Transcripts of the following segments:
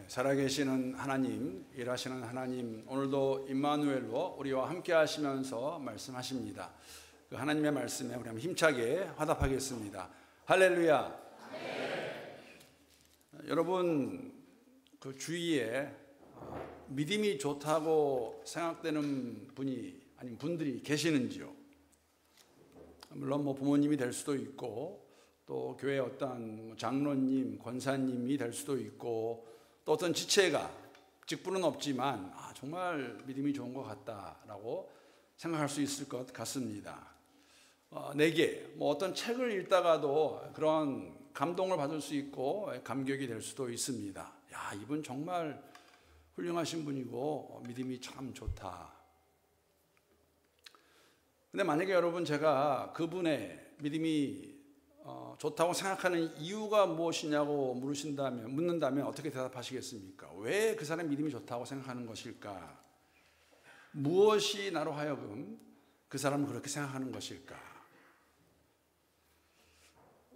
살아계시는 하나님, 일하시는 하나님, 오늘도 임마누엘로 우리와 함께 하시면서 말씀하십니다. 그 하나님의 말씀에 우리 한번 힘차게 화답하겠습니다. 할렐루야. 네. 여러분 그 주위에 믿음이 좋다고 생각되는 분이 아니면 분들이 계시는지요? 물론 부모님이 될 수도 있고 또 교회 어떤 장로님, 권사님이 될 수도 있고 또 어떤 지체가 직분은 없지만 정말 믿음이 좋은 것 같다라고 생각할 수 있을 것 같습니다. 내게 어떤 책을 읽다가도 그런 감동을 받을 수 있고 감격이 될 수도 있습니다. 야, 이분 정말 훌륭하신 분이고 믿음이 참 좋다. 근데 만약에 여러분 제가 그분의 믿음이 좋다고 생각하는 이유가 무엇이냐고 묻는다면 어떻게 대답하시겠습니까? 왜 그 사람의 믿음이 좋다고 생각하는 것일까? 무엇이 나로 하여금 그 사람을 그렇게 생각하는 것일까?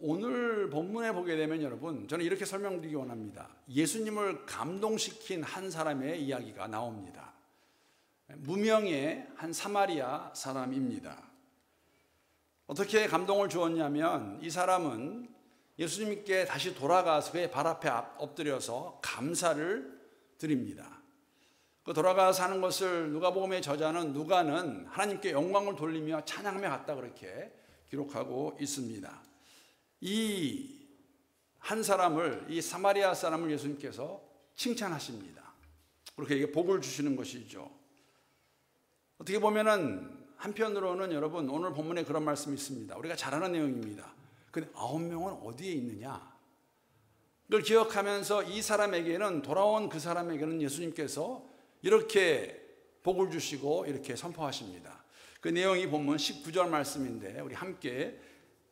오늘 본문에 보게 되면 여러분, 저는 이렇게 설명드리기 원합니다. 예수님을 감동시킨 한 사람의 이야기가 나옵니다. 무명의 한 사마리아 사람입니다. 어떻게 감동을 주었냐면 이 사람은 예수님께 다시 돌아가서 그의 발 앞에 엎드려서 감사를 드립니다. 그 돌아가서 하는 것을 누가복음의 저자는 누가는 하나님께 영광을 돌리며 찬양하며 갔다 그렇게 기록하고 있습니다. 이 한 사람을, 이 사마리아 사람을 예수님께서 칭찬하십니다. 그렇게 이게 복을 주시는 것이죠. 어떻게 보면은 한편으로는 여러분 오늘 본문에 그런 말씀이 있습니다. 우리가 잘 아는 내용입니다. 근데 9명은 어디에 있느냐? 그걸 기억하면서 이 사람에게는, 돌아온 그 사람에게는 예수님께서 이렇게 복을 주시고 이렇게 선포하십니다. 그 내용이 본문 19절 말씀인데 우리 함께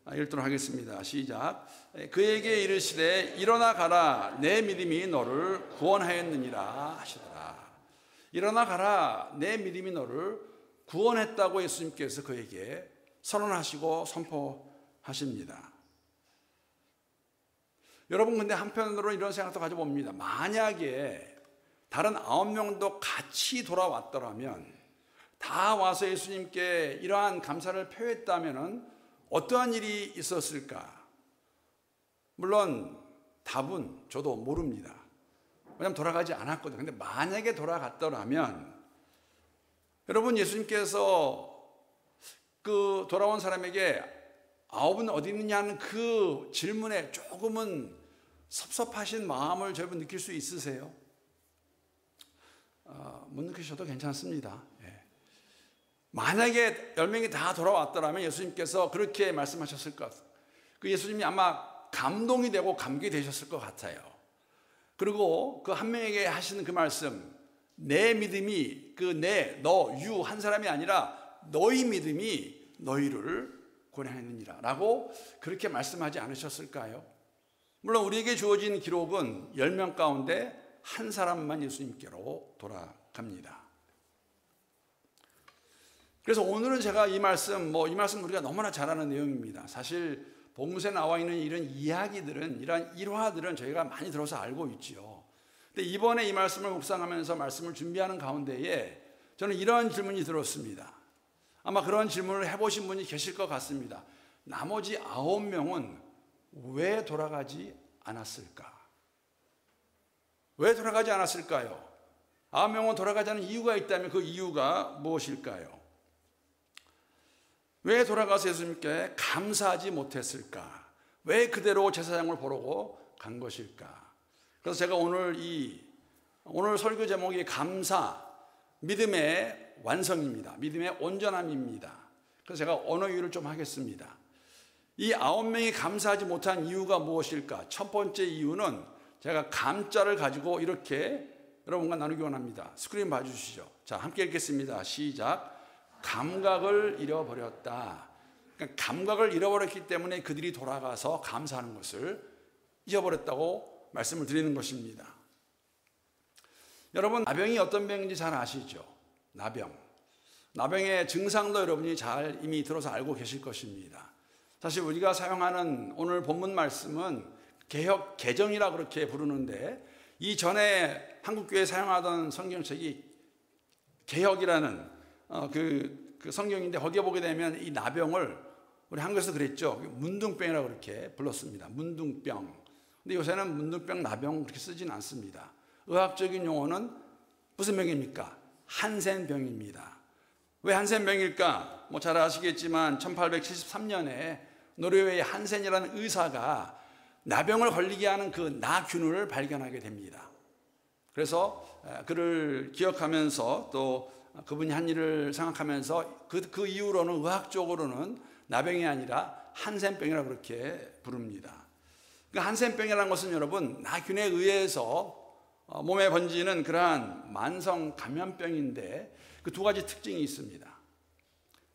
읽도록 하겠습니다. 시작. 그에게 이르시되 일어나 가라, 내 믿음이 너를 구원하였느니라 하시더라. 일어나 가라, 내 믿음이 너를 구원했다고 예수님께서 그에게 선언하시고 선포하십니다. 여러분, 근데 한편으로는 이런 생각도 가져봅니다. 만약에 다른 9명도 같이 돌아왔더라면, 다 와서 예수님께 이러한 감사를 표했다면 어떠한 일이 있었을까? 물론 답은 저도 모릅니다. 왜냐하면 돌아가지 않았거든요. 근데 만약에 돌아갔더라면 여러분, 예수님께서 그 돌아온 사람에게 9은 어디 있느냐는 그 질문에 조금은 섭섭하신 마음을 여러분 느낄 수 있으세요? 못 느끼셔도 괜찮습니다. 예. 만약에 10명이 다 돌아왔더라면 예수님께서 그렇게 말씀하셨을 것 같아요. 그 예수님이 아마 감동이 되고 감격이 되셨을 것 같아요. 그리고 그 한 명에게 하시는 그 말씀, 내 믿음이 너, 유 한 사람이 아니라 너희 믿음이 너희를 구원하였느니라 라고 그렇게 말씀하지 않으셨을까요? 물론 우리에게 주어진 기록은 10명 가운데 한 사람만 예수님께로 돌아갑니다. 그래서 오늘은 제가 이 말씀 우리가 너무나 잘 아는 내용입니다. 사실 복음서에 나와 있는 이런 이야기들은, 이런 일화들은 저희가 많이 들어서 알고 있지요. 근데 이번에 이 말씀을 묵상하면서 말씀을 준비하는 가운데에 저는 이런 질문이 들었습니다. 아마 그런 질문을 해보신 분이 계실 것 같습니다. 나머지 9명은 왜 돌아가지 않았을까? 왜 돌아가지 않았을까요? 9명은 돌아가지 않은 이유가 있다면 그 이유가 무엇일까요? 왜 돌아가서 예수님께 감사하지 못했을까? 왜 그대로 제사장을 보러 간 것일까? 그래서 제가 오늘 설교 제목이 감사, 믿음의 완성입니다. 믿음의 온전함입니다. 그래서 제가 언어 유희를 좀 하겠습니다. 이 9명이 감사하지 못한 이유가 무엇일까? 첫 번째 이유는 제가 감자를 가지고 이렇게 여러분과 나누기 원합니다. 스크린 봐주시죠. 자, 함께 읽겠습니다. 시작. 감각을 잃어버렸다. 그러니까 감각을 잃어버렸기 때문에 그들이 돌아가서 감사하는 것을 잊어버렸다고 말씀을 드리는 것입니다. 여러분, 나병이 어떤 병인지 잘 아시죠? 나병의 증상도 여러분이 잘 이미 들어서 알고 계실 것입니다. 사실 우리가 사용하는 오늘 본문 말씀은 개혁 개정이라 그렇게 부르는데 이전에 한국교회 사용하던 성경책이 개혁이라는 그 성경인데, 거기에 보게 되면 이 나병을 우리 한국에서 그랬죠. 문둥병이라고 그렇게 불렀습니다. 문둥병. 근데 요새는 문둥병, 나병 그렇게 쓰지는 않습니다. 의학적인 용어는 무슨 병입니까? 한센병입니다. 왜 한센병일까? 뭐 잘 아시겠지만 1873년에 노르웨이 한센이라는 의사가 나병을 걸리게 하는 그 나균을 발견하게 됩니다. 그래서 그를 기억하면서 또 그분이 한 일을 생각하면서 그 이후로는 의학적으로는 나병이 아니라 한센병이라고 그렇게 부릅니다. 그 한센병이라는 것은 여러분, 나균에 의해서 몸에 번지는 그러한 만성 감염병인데, 그 두 가지 특징이 있습니다.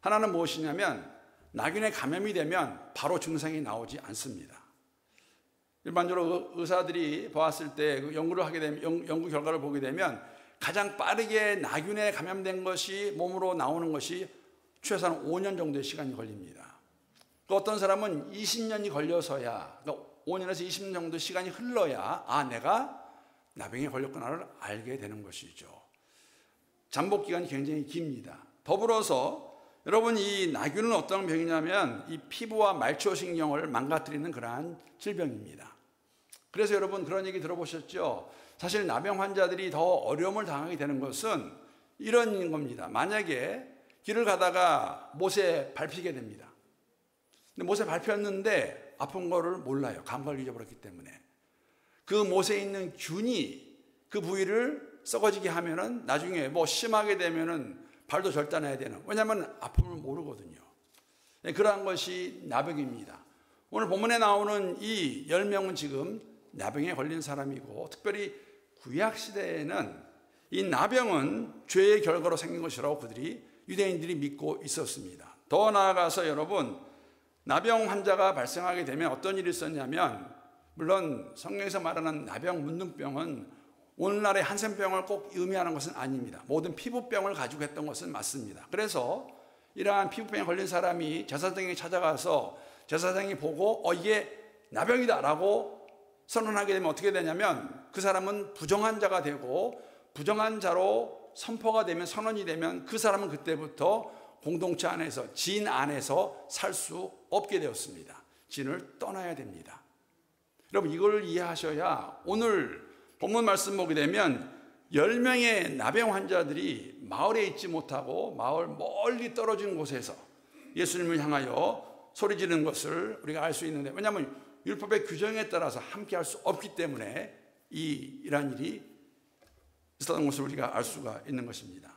하나는 무엇이냐면, 나균에 감염이 되면 바로 증상이 나오지 않습니다. 일반적으로 의사들이 보았을 때 연구를 하게 되면, 연구 결과를 보게 되면 가장 빠르게 나균에 감염된 것이 몸으로 나오는 것이 최소한 5년 정도의 시간이 걸립니다. 또 어떤 사람은 20년이 걸려서야, 그러니까 5년에서 20년 정도 시간이 흘러야 내가 나병에 걸렸구나를 알게 되는 것이죠. 잠복 기간이 굉장히 깁니다. 더불어서 여러분, 이 나균은 어떤 병이냐면 이 피부와 말초신경을 망가뜨리는 그러한 질병입니다. 그래서 여러분, 그런 얘기 들어보셨죠? 사실 나병 환자들이 더 어려움을 당하게 되는 것은 이런 겁니다. 만약에 길을 가다가 못에 밟히게 됩니다. 근데 못에 밟혔는데 아픈 거를 몰라요. 감각을 잊어버렸기 때문에. 그 못에 있는 균이 그 부위를 썩어지게 하면은 나중에 뭐 심하게 되면은 발도 절단해야 되는, 왜냐하면 아픔을 모르거든요. 그러한 것이 나병입니다. 오늘 본문에 나오는 이 10명은 지금 나병에 걸린 사람이고, 특별히 구약시대에는 이 나병은 죄의 결과로 생긴 것이라고 그들이, 유대인들이 믿고 있었습니다. 더 나아가서 여러분, 나병 환자가 발생하게 되면 어떤 일이 있었냐면, 물론 성경에서 말하는 나병, 문둥병은 오늘날의 한센병을 꼭 의미하는 것은 아닙니다. 모든 피부병을 가지고 했던 것은 맞습니다. 그래서 이러한 피부병에 걸린 사람이 제사장에게 찾아가서 제사장이 보고 이게 나병이다 라고 선언하게 되면 어떻게 되냐면, 그 사람은 부정한 자가 되고, 부정한 자로 선포가 되면, 선언이 되면 그 사람은 그때부터 공동체 안에서, 진 안에서 살 수 없게 되었습니다. 진을 떠나야 됩니다. 여러분, 이걸 이해하셔야 오늘 본문 말씀 보게 되면 10명의 나병 환자들이 마을에 있지 못하고 마을 멀리 떨어진 곳에서 예수님을 향하여 소리 지르는 것을 우리가 알 수 있는데, 왜냐하면 율법의 규정에 따라서 함께 할 수 없기 때문에 이러한 일이 있었던 것을 우리가 알 수가 있는 것입니다.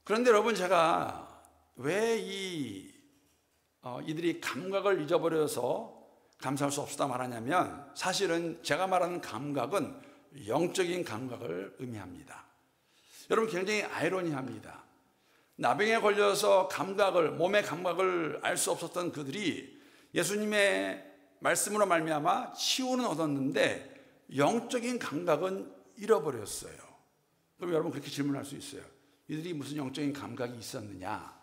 그런데 여러분, 제가 왜 이들이 감각을 잊어버려서 감사할 수 없다 말하냐면, 사실은 제가 말하는 감각은 영적인 감각을 의미합니다. 여러분, 굉장히 아이러니합니다. 나병에 걸려서 몸의 감각을 알 수 없었던 그들이 예수님의 말씀으로 말미암아 치유는 얻었는데 영적인 감각은 잃어버렸어요. 그럼 여러분, 그렇게 질문할 수 있어요. 이들이 무슨 영적인 감각이 있었느냐?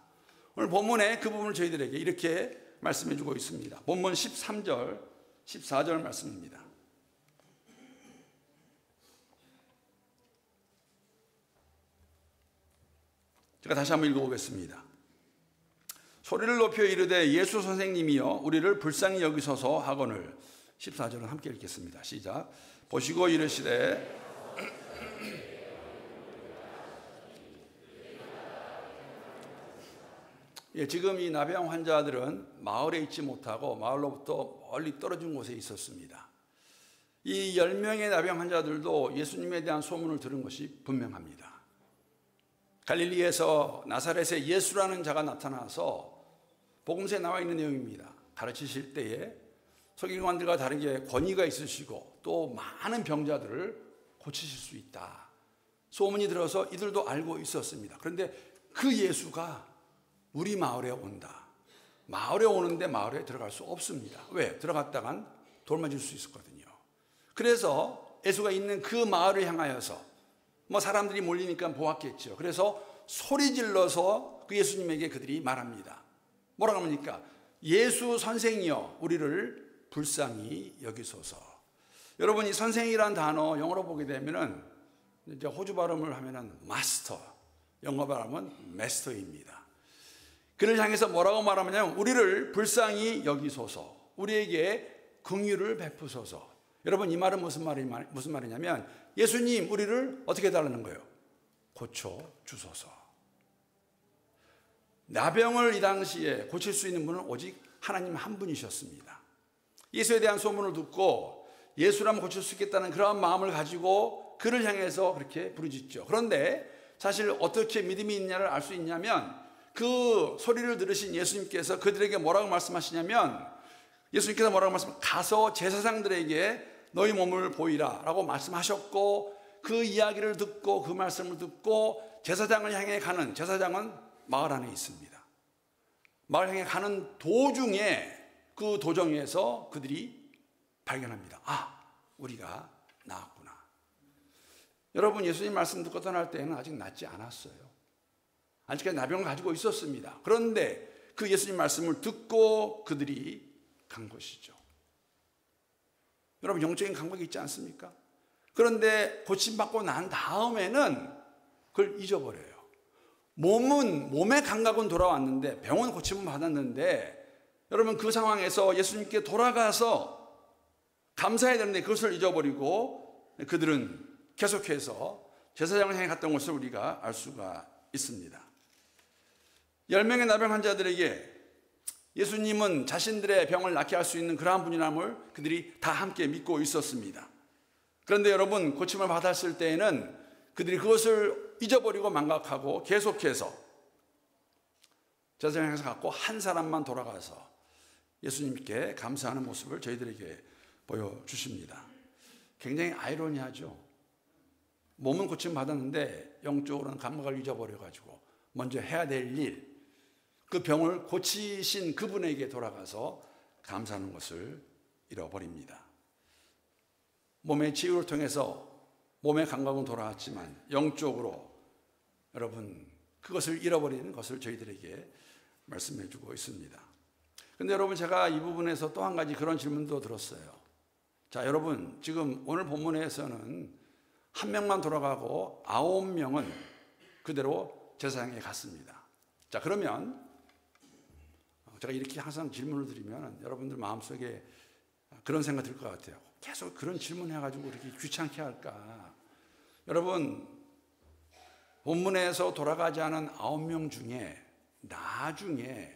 오늘 본문에 그 부분을 저희들에게 이렇게 말씀해 주고 있습니다. 본문 13절, 14절 말씀입니다. 제가 다시 한번 읽어보겠습니다. 소리를 높여 이르되 예수 선생님이여 우리를 불쌍히 여기소서 하거늘. 14절은 함께 읽겠습니다. 시작. 보시고 이르시되 지금 이 나병 환자들은 마을에 있지 못하고 마을로부터 멀리 떨어진 곳에 있었습니다. 이 10명의 나병 환자들도 예수님에 대한 소문을 들은 것이 분명합니다. 갈릴리에서 나사렛에 예수라는 자가 나타나서 복음서에 나와 있는 내용입니다. 가르치실 때에 서기관들과 다르게 권위가 있으시고 또 많은 병자들을 고치실 수 있다. 소문이 들어서 이들도 알고 있었습니다. 그런데 그 예수가 우리 마을에 온다. 마을에 오는데 마을에 들어갈 수 없습니다. 왜? 들어갔다간 돌 맞을 수 있었거든요. 그래서 예수가 있는 그 마을을 향하여서 사람들이 몰리니까 보았겠죠. 그래서 소리 질러서 그 예수님에게 그들이 말합니다. 뭐라고 합니까? 예수 선생이여 우리를 불쌍히 여기소서. 여러분이 선생이라는 단어 영어로 보게 되면은 이제 호주 발음을 하면은 마스터, 영어 발음은 마스터입니다. 그를 향해서 뭐라고 말하냐면 우리를 불쌍히 여기소서, 우리에게 긍휼을 베푸소서. 여러분 이 말은 무슨 말이냐면 예수님 우리를 어떻게 해달라는 거예요? 고쳐 주소서. 나병을 이 당시에 고칠 수 있는 분은 오직 하나님 한 분이셨습니다. 예수에 대한 소문을 듣고 예수라면 고칠 수 있겠다는 그런 마음을 가지고 그를 향해서 그렇게 부르짖죠. 그런데 사실 어떻게 믿음이 있냐를 알 수 있냐면 그 소리를 들으신 예수님께서 그들에게 뭐라고 말씀하시냐면 예수님께서 뭐라고 말씀하시냐면 가서 제사장들에게 너희 몸을 보이라 라고 말씀하셨고 그 이야기를 듣고 그 말씀을 듣고 제사장을 향해 가는, 제사장은 마을 안에 있습니다. 마을 향해 가는 도중에 그 도정에서 그들이 발견합니다. 아, 우리가 나았구나. 여러분 예수님 말씀 듣고 떠날 때는 아직 낫지 않았어요. 아직까지 나병을 가지고 있었습니다. 그런데 그 예수님 말씀을 듣고 그들이 간 것이죠. 여러분 영적인 감각이 있지 않습니까? 그런데 고침받고 난 다음에는 그걸 잊어버려요. 몸의 감각은 돌아왔는데 병원 고침은 받았는데 여러분 그 상황에서 예수님께 돌아가서 감사해야 되는데 그것을 잊어버리고 그들은 계속해서 제사장을 향해 갔던 것을 우리가 알 수가 있습니다. 10명의 나병 환자들에게 예수님은 자신들의 병을 낫게 할 수 있는 그러한 분이람을 그들이 다 함께 믿고 있었습니다. 그런데 여러분 고침을 받았을 때에는 그들이 그것을 잊어버리고 망각하고 계속해서 제사장을 향해서 갔고 한 사람만 돌아가서 예수님께 감사하는 모습을 저희들에게 보여주십니다. 굉장히 아이러니하죠. 몸은 고침 받았는데 영적으로는 감각을 잊어버려가지고 먼저 해야 될 일, 그 병을 고치신 그분에게 돌아가서 감사하는 것을 잃어버립니다. 몸의 치유를 통해서 몸의 감각은 돌아왔지만 영적으로 여러분 그것을 잃어버리는 것을 저희들에게 말씀해 주고 있습니다. 그런데 여러분 제가 이 부분에서 또 한 가지 그런 질문도 들었어요. 자, 여러분 지금 오늘 본문에서는 한 명만 돌아가고 9명은 그대로 제사장에 갔습니다. 자, 그러면 제가 이렇게 항상 질문을 드리면 여러분들 마음속에 그런 생각 들 것 같아요. 계속 그런 질문 해가지고 이렇게 귀찮게 할까? 여러분 본문에서 돌아가지 않은 9명 중에 나중에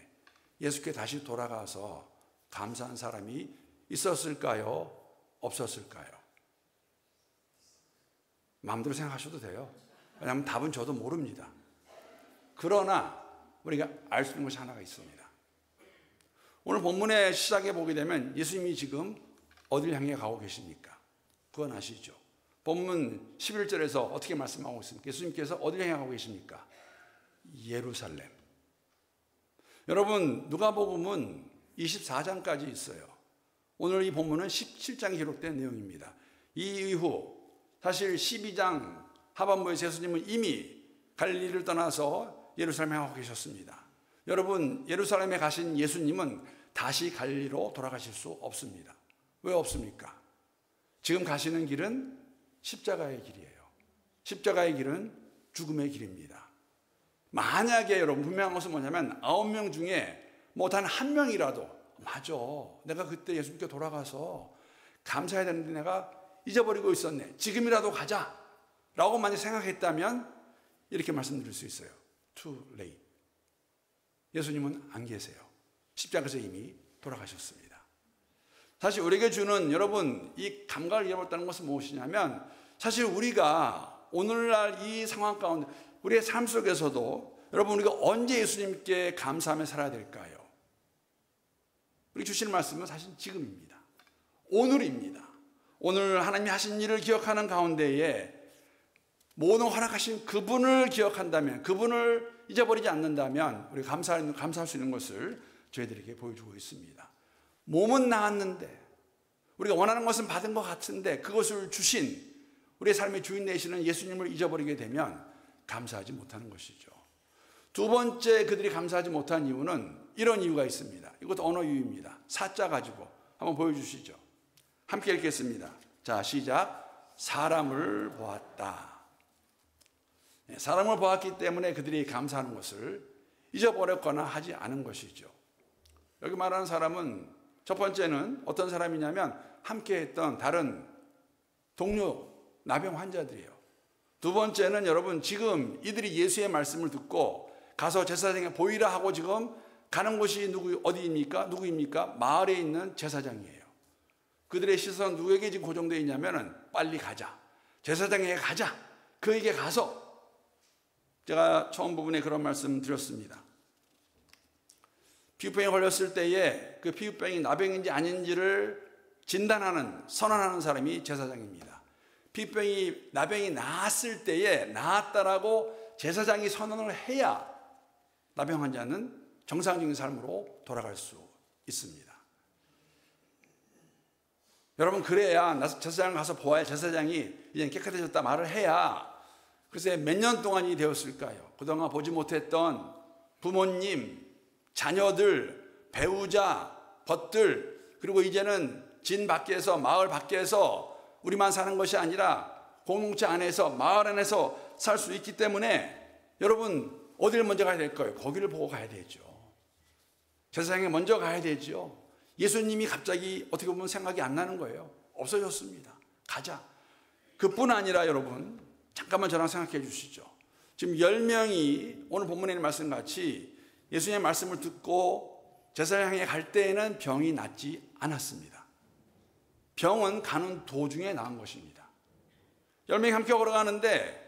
예수께 다시 돌아가서 감사한 사람이 있었을까요? 없었을까요? 마음대로 생각하셔도 돼요. 왜냐하면 답은 저도 모릅니다. 그러나 우리가 알 수 있는 것이 하나가 있습니다. 오늘 본문의 시작에 보게 되면 예수님이 지금 어디를 향해 가고 계십니까? 그건 아시죠? 본문 11절에서 어떻게 말씀하고 있습니까? 예수님께서 어디를 향해 가고 계십니까? 예루살렘. 여러분 누가복음은 24장까지 있어요. 오늘 이 본문은 17장에 기록된 내용입니다. 이 이후 사실 12장 하반부에서 예수님은 이미 갈릴리를 떠나서 예루살렘에 가고 계셨습니다. 여러분 예루살렘에 가신 예수님은 다시 갈릴리로 돌아가실 수 없습니다. 왜 없습니까? 지금 가시는 길은 십자가의 길이에요. 십자가의 길은 죽음의 길입니다. 만약에 여러분 분명한 것은 뭐냐면 9명 중에 뭐 단 한 명이라도 맞아, 내가 그때 예수님께 돌아가서 감사해야 되는데 내가 잊어버리고 있었네, 지금이라도 가자 라고 만약 생각했다면 이렇게 말씀드릴 수 있어요. Too late. 예수님은 안 계세요. 십자가에서 이미 돌아가셨습니다. 사실 우리에게 주는 여러분 이 감각을 잃어버렸다는 것은 무엇이냐면 사실 우리가 오늘날 이 상황 가운데 우리의 삶 속에서도 여러분 우리가 언제 예수님께 감사하며 살아야 될까요? 우리 주시는 말씀은 사실 지금입니다. 오늘입니다. 오늘 하나님이 하신 일을 기억하는 가운데에 모든 허락하신 그분을 기억한다면, 그분을 잊어버리지 않는다면 우리가 감사할 수 있는 것을 저희들에게 보여주고 있습니다. 몸은 나았는데 우리가 원하는 것은 받은 것 같은데 그것을 주신 우리의 삶의 주인 되시는 예수님을 잊어버리게 되면 감사하지 못하는 것이죠. 두 번째 그들이 감사하지 못한 이유는 이런 이유가 있습니다. 이것도 언어 유희입니다. 사자 가지고 한번 보여주시죠. 함께 읽겠습니다. 자, 시작. 사람을 보았다. 사람을 보았기 때문에 그들이 감사하는 것을 잊어버렸거나 하지 않은 것이죠. 여기 말하는 사람은 첫 번째는 어떤 사람이냐면 함께 했던 다른 동료 나병 환자들이에요. 두 번째는 여러분 지금 이들이 예수의 말씀을 듣고 가서 제사장에 보이라 하고 지금 가는 곳이 어디입니까? 누구입니까? 마을에 있는 제사장이에요. 그들의 시선 누구에게 지금 고정되어 있냐면은 빨리 가자. 제사장에게 가자. 그에게 가서 제가 처음 부분에 그런 말씀 드렸습니다. 피부병에 걸렸을 때에 그 피부병이 나병인지 아닌지를 진단하는, 선언하는 사람이 제사장입니다. 피부병이, 나병이 나았을 때에 나았다라고 제사장이 선언을 해야 나병 환자는 정상적인 삶으로 돌아갈 수 있습니다. 여러분, 그래야 제사장 가서 보아야 제사장이 이제 깨끗해졌다 말을 해야, 글쎄 몇 년 동안이 되었을까요? 그동안 보지 못했던 부모님, 자녀들, 배우자, 벗들, 그리고 이제는 진 밖에서, 마을 밖에서 우리만 사는 것이 아니라 공동체 안에서, 마을 안에서 살 수 있기 때문에 여러분 어디를 먼저 가야 될까요? 거기를 보고 가야 되죠. 제사장에 먼저 가야 되죠. 예수님이 갑자기 어떻게 보면 생각이 안 나는 거예요. 없어졌습니다. 가자. 그뿐 아니라 여러분 잠깐만 저랑 생각해 주시죠. 지금 10명이 오늘 본문에 있는 말씀같이 예수님의 말씀을 듣고 제사장에 갈 때에는 병이 낫지 않았습니다. 병은 가는 도중에 나은 것입니다. 10명이 함께 걸어가는데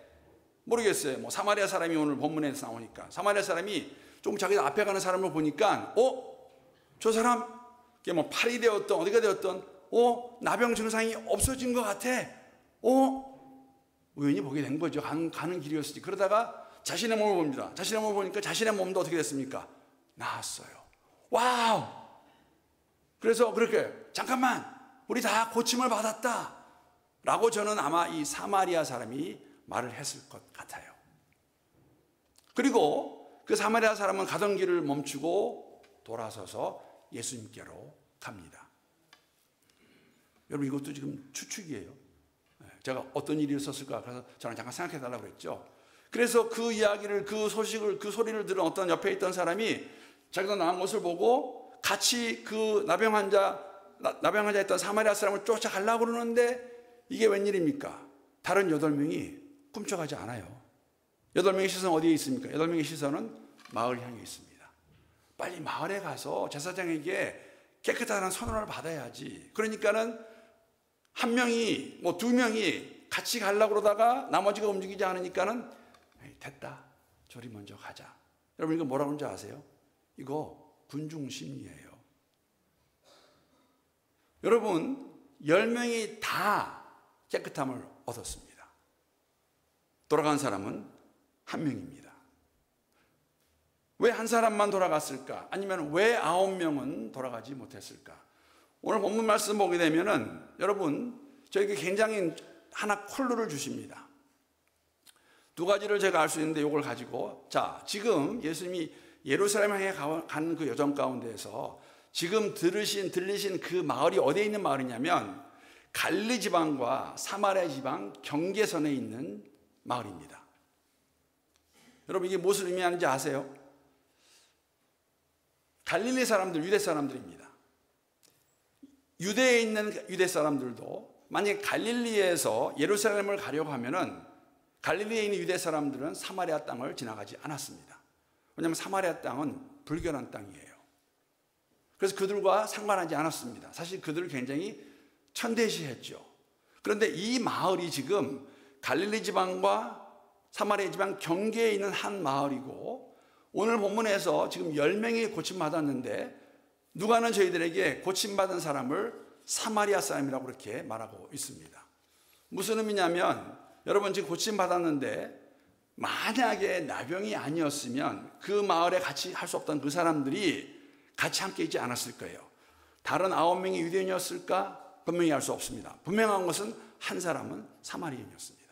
모르겠어요. 뭐 사마리아 사람이 오늘 본문에서 나오니까 사마리아 사람이 조금 자기 앞에 가는 사람을 보니까 저 사람 뭐 팔이 되었던 어디가 되었던 나병 증상이 없어진 것 같아. 우연히 보게 된 거죠. 가는 길이었으니. 그러다가 자신의 몸을 봅니다. 자신의 몸을 보니까 자신의 몸도 어떻게 됐습니까? 나았어요. 와우! 그래서 그렇게 잠깐만 우리 다 고침을 받았다 라고 저는 아마 이 사마리아 사람이 말을 했을 것 같아요. 그리고 그 사마리아 사람은 가던 길을 멈추고 돌아서서 예수님께로 갑니다. 여러분 이것도 지금 추측이에요. 제가 어떤 일이 있었을까 그래서 저는 잠깐 생각해 달라고 그랬죠. 그래서 그 이야기를, 그 소식을, 그 소리를 들은 어떤 옆에 있던 사람이 자기도 나은 것을 보고 같이 그 나병 환자 있던 사마리아 사람을 쫓아가려고 그러는데 이게 웬일입니까? 다른 8명이 꿈쩍하지 않아요. 8명의 시선은 어디에 있습니까? 8명의 시선은 마을 향해 있습니다. 빨리 마을에 가서 제사장에게 깨끗하다는 선언을 받아야지. 그러니까는 한 명이, 두 명이 같이 가려고 그러다가 나머지가 움직이지 않으니까는 됐다. 저리 먼저 가자. 여러분 이거 뭐라고 하는지 아세요? 이거 군중심리예요. 여러분 10명이 다 깨끗함을 얻었습니다. 돌아간 사람은 한 명입니다. 왜 한 사람만 돌아갔을까? 아니면 왜 9명은 돌아가지 못했을까? 오늘 본문 말씀 보게 되면은 여러분 저에게 굉장히 하나 콜루를 주십니다. 두 가지를 제가 알 수 있는데 이걸 가지고 지금 예수님이 예루살렘 향해 가는 그 여정 가운데에서 지금 들리신 그 마을이 어디에 있는 마을이냐면 갈릴리 지방과 사마리아 지방 경계선에 있는 마을입니다. 여러분 이게 무엇을 의미하는지 아세요? 갈릴리 사람들, 유대 사람들입니다. 유대에 있는 유대 사람들도 만약에 갈릴리에서 예루살렘을 가려고 하면은 갈릴리에 있는 유대 사람들은 사마리아 땅을 지나가지 않았습니다. 왜냐하면 사마리아 땅은 불결한 땅이에요. 그래서 그들과 상관하지 않았습니다. 사실 그들을 굉장히 천대시했죠. 그런데 이 마을이 지금 갈릴리 지방과 사마리아 지방 경계에 있는 한 마을이고 오늘 본문에서 지금 10명이 고침받았는데 누가는 저희들에게 고침받은 사람을 사마리아 사람이라고 그렇게 말하고 있습니다. 무슨 의미냐면 여러분 지금 고침받았는데 만약에 나병이 아니었으면 그 마을에 같이 할 수 없던 그 사람들이 같이 함께 있지 않았을 거예요. 다른 9명이 유대인이었을까? 분명히 알 수 없습니다. 분명한 것은 한 사람은 사마리아인이었습니다.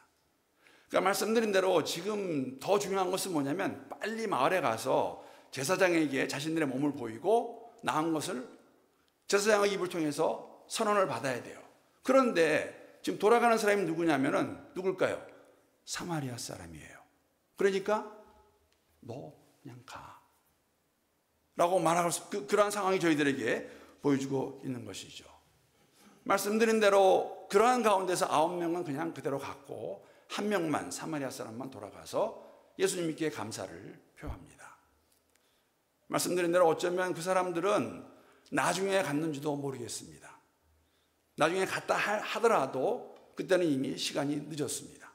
그러니까 말씀드린 대로 지금 더 중요한 것은 뭐냐면 빨리 마을에 가서 제사장에게 자신들의 몸을 보이고 나은 것을 제사장의 입을 통해서 선언을 받아야 돼요. 그런데 지금 돌아가는 사람이 누구냐면은 누굴까요? 사마리아 사람이에요. 그러니까 너 그냥 가 라고 말하고 그러한 상황이 저희들에게 보여주고 있는 것이죠. 말씀드린 대로 그러한 가운데서 9명은 그냥 그대로 갔고 1명만, 사마리아 사람만 돌아가서 예수님께 감사를 표합니다. 말씀드린 대로 어쩌면 그 사람들은 나중에 갔는지도 모르겠습니다. 나중에 갔다 하더라도 그때는 이미 시간이 늦었습니다.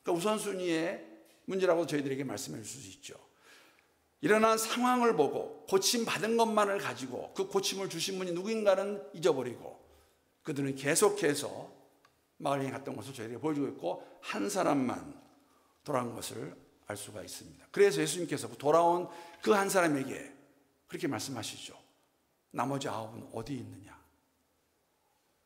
그러니까 우선순위의 문제라고 저희들에게 말씀해 줄 수 있죠. 일어난 상황을 보고 고침받은 것만을 가지고 그 고침을 주신 분이 누구인가는 잊어버리고 그들은 계속해서 마을에 갔던 것을 저희에게 보여주고 있고 한 사람만 돌아온 것을 알 수가 있습니다. 그래서 예수님께서 돌아온 그 한 사람에게 그렇게 말씀하시죠. 나머지 9은 어디 있느냐?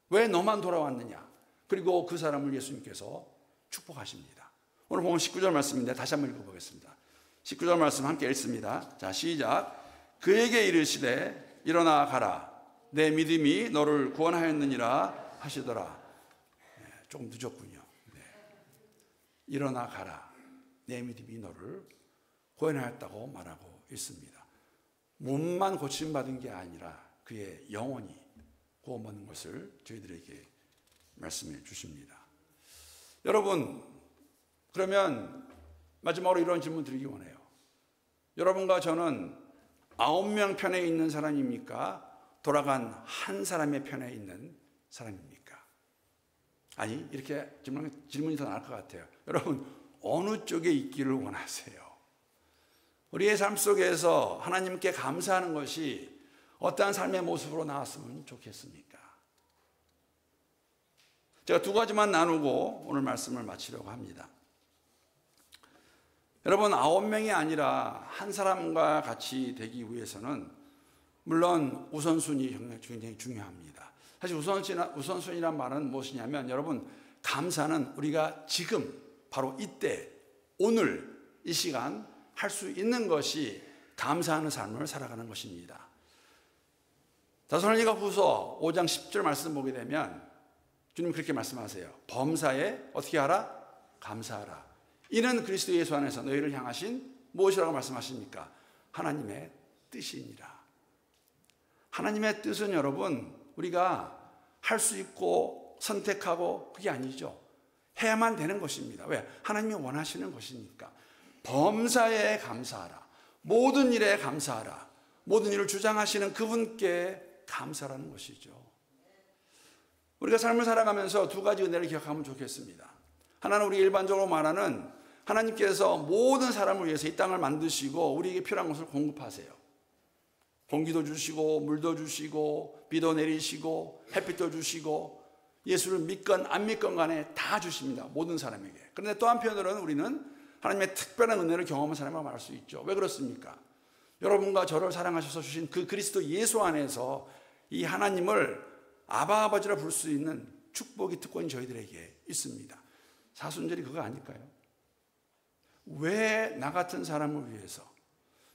왜 너만 돌아왔느냐? 그리고 그 사람을 예수님께서 축복하십니다. 오늘 보면 19절 말씀인데 다시 한번 읽어보겠습니다. 19절 말씀 함께 읽습니다. 자, 시작. 그에게 이르시되 일어나 가라. 내 믿음이 너를 구원하였느니라 하시더라. 네, 조금 늦었군요. 네. 일어나 가라. 내 믿음이 너를 구원하였다고 말하고 있습니다. 몸만 고침받은 게 아니라 그의 영혼이 구원받는 것을 저희들에게 말씀해 주십니다. 여러분, 그러면 마지막으로 이런 질문 드리기 원해요. 여러분과 저는 9명 편에 있는 사람입니까? 돌아간 한 사람의 편에 있는 사람입니까? 아니, 이렇게 질문이 더 나을 것 같아요. 여러분, 어느 쪽에 있기를 원하세요? 우리의 삶 속에서 하나님께 감사하는 것이 어떠한 삶의 모습으로 나왔으면 좋겠습니까? 제가 두 가지만 나누고 오늘 말씀을 마치려고 합니다. 여러분, 9명이 아니라 한 사람과 같이 되기 위해서는 물론 우선순위 굉장히 중요합니다. 사실 우선순위란 말은 무엇이냐면 여러분, 감사는 우리가 지금 바로 이때 오늘 이 시간 할 수 있는 것이 감사하는 삶을 살아가는 것입니다. 데살로니가후서 5장 10절 말씀 보게 되면 주님 그렇게 말씀하세요. 범사에 어떻게 하라? 감사하라. 이는 그리스도 예수 안에서 너희를 향하신 무엇이라고 말씀하십니까? 하나님의 뜻이니라. 하나님의 뜻은 여러분 우리가 할 수 있고 선택하고 그게 아니죠. 해야만 되는 것입니다. 왜? 하나님이 원하시는 것이니까. 범사에 감사하라. 모든 일에 감사하라. 모든 일을 주장하시는 그분께 감사라는 것이죠. 우리가 삶을 살아가면서 두 가지 은혜를 기억하면 좋겠습니다. 하나는 우리 일반적으로 말하는 하나님께서 모든 사람을 위해서 이 땅을 만드시고 우리에게 필요한 것을 공급하세요. 공기도 주시고 물도 주시고 비도 내리시고 햇빛도 주시고 예수를 믿건 안 믿건 간에 다 주십니다. 모든 사람에게. 그런데 또 한편으로는 우리는 하나님의 특별한 은혜를 경험한 사람이라고 말할 수 있죠. 왜 그렇습니까? 여러분과 저를 사랑하셔서 주신 그 그리스도 예수 안에서 이 하나님을 아바 아버지라 부를 수 있는 축복이 특권이 저희들에게 있습니다. 사순절이 그거 아닐까요? 왜 나 같은 사람을 위해서?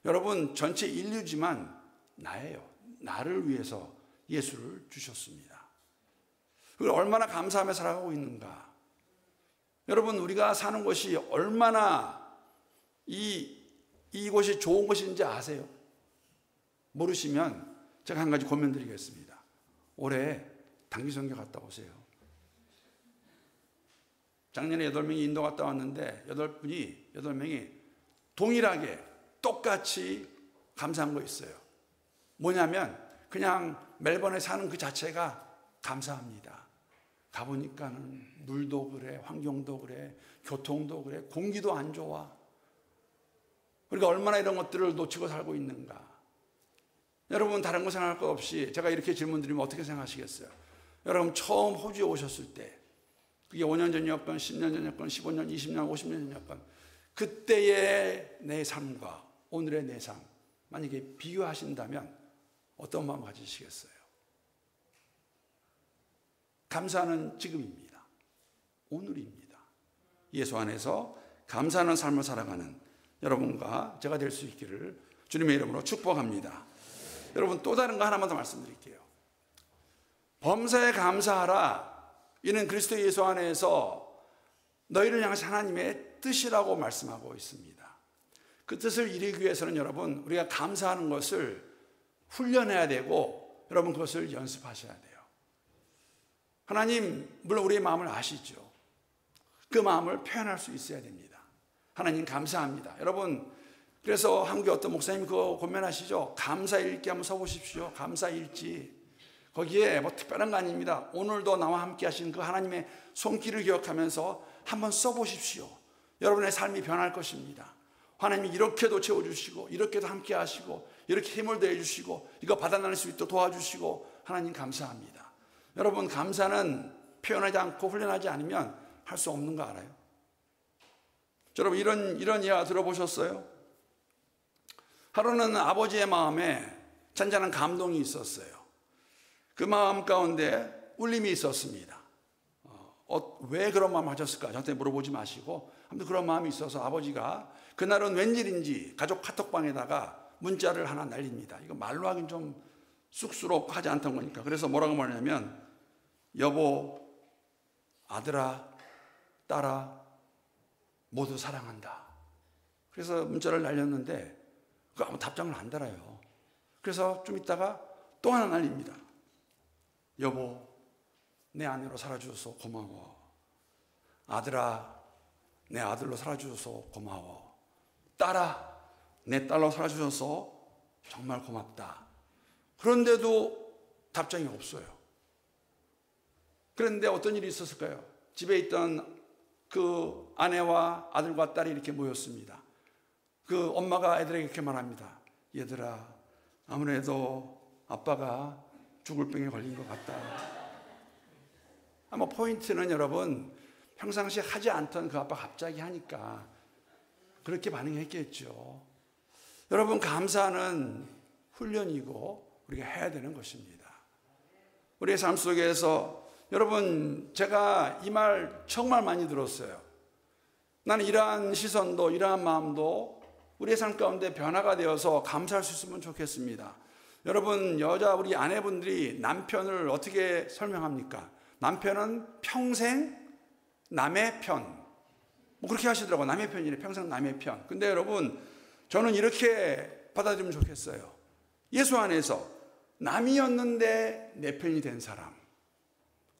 여러분, 전체 인류지만 나예요. 나를 위해서 예수를 주셨습니다. 그걸 얼마나 감사하며 살아가고 있는가? 여러분, 우리가 사는 것이 얼마나 이곳이 좋은 것인지 아세요? 모르시면 제가 한 가지 고민 드리겠습니다. 올해 단기선교 갔다 오세요. 작년에 8명이 인도 갔다 왔는데 8명이 동일하게 똑같이 감사한 거 있어요. 뭐냐면 그냥 멜번에 사는 그 자체가 감사합니다. 가보니까는 물도 그래, 환경도 그래, 교통도 그래, 공기도 안 좋아. 우리가 얼마나 이런 것들을 놓치고 살고 있는가. 여러분, 다른 거 생각할 것 없이 제가 이렇게 질문 드리면 어떻게 생각하시겠어요? 여러분, 처음 호주에 오셨을 때 그게 5년 전이었건 10년 전이었건 15년, 20년, 50년 전이었건 그때의 내 삶과 오늘의 내 삶 만약에 비교하신다면 어떤 마음 가지시겠어요? 감사는 지금입니다. 오늘입니다. 예수 안에서 감사하는 삶을 살아가는 여러분과 제가 될 수 있기를 주님의 이름으로 축복합니다. 여러분, 또 다른 거 하나만 더 말씀드릴게요. 범사에 감사하라. 이는 그리스도 예수 안에서 너희를 향하신 하나님의 뜻이라고 말씀하고 있습니다. 그 뜻을 이루기 위해서는 여러분, 우리가 감사하는 것을 훈련해야 되고 여러분 그것을 연습하셔야 돼요. 하나님 물론 우리의 마음을 아시죠. 그 마음을 표현할 수 있어야 됩니다. 하나님 감사합니다. 여러분, 그래서 한국의 어떤 목사님 그거 고면하시죠. 감사일기 한번 써보십시오. 감사일지. 거기에 뭐 특별한 거 아닙니다. 오늘도 나와 함께 하신 그 하나님의 손길을 기억하면서 한번 써보십시오. 여러분의 삶이 변할 것입니다. 하나님이 이렇게도 채워주시고 이렇게도 함께 하시고 이렇게 힘을 더해주시고 이거 받아낼 수 있도록 도와주시고 하나님 감사합니다. 여러분, 감사는 표현하지 않고 훈련하지 않으면 할 수 없는 거 알아요? 여러분, 이런 이야기 들어보셨어요? 하루는 아버지의 마음에 잔잔한 감동이 있었어요. 그 마음 가운데 울림이 있었습니다. 왜 그런 마음 하셨을까? 저한테 물어보지 마시고 아무튼 그런 마음이 있어서 아버지가 그날은 웬일인지 가족 카톡방에다가 문자를 하나 날립니다. 이거 말로 하긴 좀 쑥스럽고 하지 않던 거니까. 그래서 뭐라고 말하냐면, 여보, 아들아, 딸아, 모두 사랑한다. 그래서 문자를 날렸는데 그 아무 답장을 안 달아요. 그래서 좀 있다가 또 하나 날립니다. 여보, 내 아내로 살아주셔서 고마워. 아들아, 내 아들로 살아주셔서 고마워. 딸아, 내 딸로 살아주셔서 정말 고맙다. 그런데도 답장이 없어요. 그런데 어떤 일이 있었을까요? 집에 있던 그 아내와 아들과 딸이 이렇게 모였습니다. 그 엄마가 애들에게 이렇게 말합니다. 얘들아, 아무래도 아빠가 죽을 병에 걸린 것 같다. 아마 포인트는 여러분, 평상시에 하지 않던 그 아빠 갑자기 하니까 그렇게 반응했겠죠. 여러분, 감사는 훈련이고 우리가 해야 되는 것입니다. 우리의 삶 속에서 여러분, 제가 이 말 정말 많이 들었어요. 나는 이러한 시선도 이러한 마음도 우리의 삶 가운데 변화가 되어서 감사할 수 있으면 좋겠습니다. 여러분, 우리 아내분들이 남편을 어떻게 설명합니까? 남편은 평생 남의 편. 뭐 그렇게 하시더라고요. 남의 편이래. 평생 남의 편. 근데 여러분, 저는 이렇게 받아들이면 좋겠어요. 예수 안에서 남이었는데 내 편이 된 사람.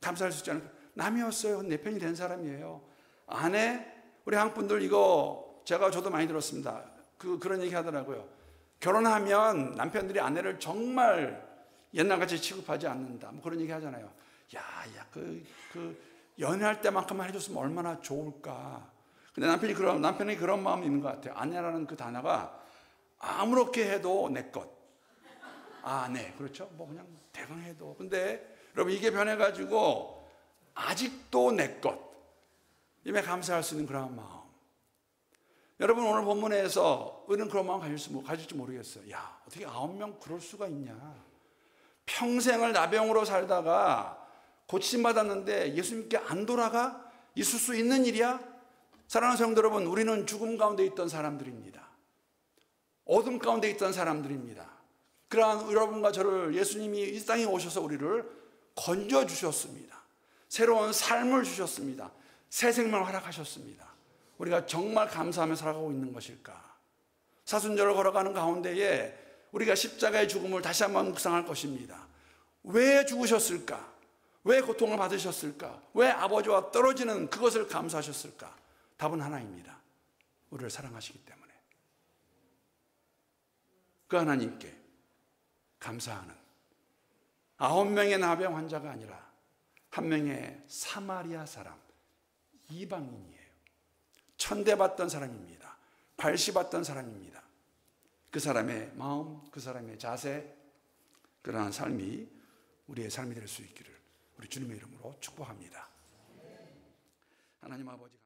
감사할 수 있지 않을까? 남이었어요. 내 편이 된 사람이에요. 아내, 우리 한국 분들 이거 저도 많이 들었습니다. 그런 얘기 하더라고요. 결혼하면 남편들이 아내를 정말 옛날같이 취급하지 않는다. 뭐 그런 얘기 하잖아요. 그 연애할 때만큼만 해줬으면 얼마나 좋을까. 근데 남편이 그런 마음이 있는 것 같아요. 아내라는 그 단어가 아무렇게 해도 내 것. 네, 그렇죠. 뭐 그냥 대강 해도. 근데 여러분, 이게 변해가지고 아직도 내 것. 이에 감사할 수 있는 그런 마음. 여러분, 오늘 본문에서 우리는 그런 마음 가질지 모르겠어요. 어떻게 9명 그럴 수가 있냐. 평생을 나병으로 살다가 고침받았는데 예수님께 안 돌아가? 있을 수 있는 일이야? 사랑하는 성도 여러분, 우리는 죽음 가운데 있던 사람들입니다. 어둠 가운데 있던 사람들입니다. 그러한 여러분과 저를 예수님이 이 땅에 오셔서 우리를 건져주셨습니다. 새로운 삶을 주셨습니다. 새 생명을 허락하셨습니다. 우리가 정말 감사하며 살아가고 있는 것일까? 사순절을 걸어가는 가운데에 우리가 십자가의 죽음을 다시 한번 묵상할 것입니다. 왜 죽으셨을까? 왜 고통을 받으셨을까? 왜 아버지와 떨어지는 그것을 감사하셨을까? 답은 하나입니다. 우리를 사랑하시기 때문에. 그 하나님께 감사하는 9명의 나병 환자가 아니라 1명의 사마리아 사람, 이방인이에요. 천대받던 사람입니다. 발시받던 사람입니다. 그 사람의 마음, 그 사람의 자세, 그러한 삶이 우리의 삶이 될 수 있기를 우리 주님의 이름으로 축복합니다. 하나님 아버지.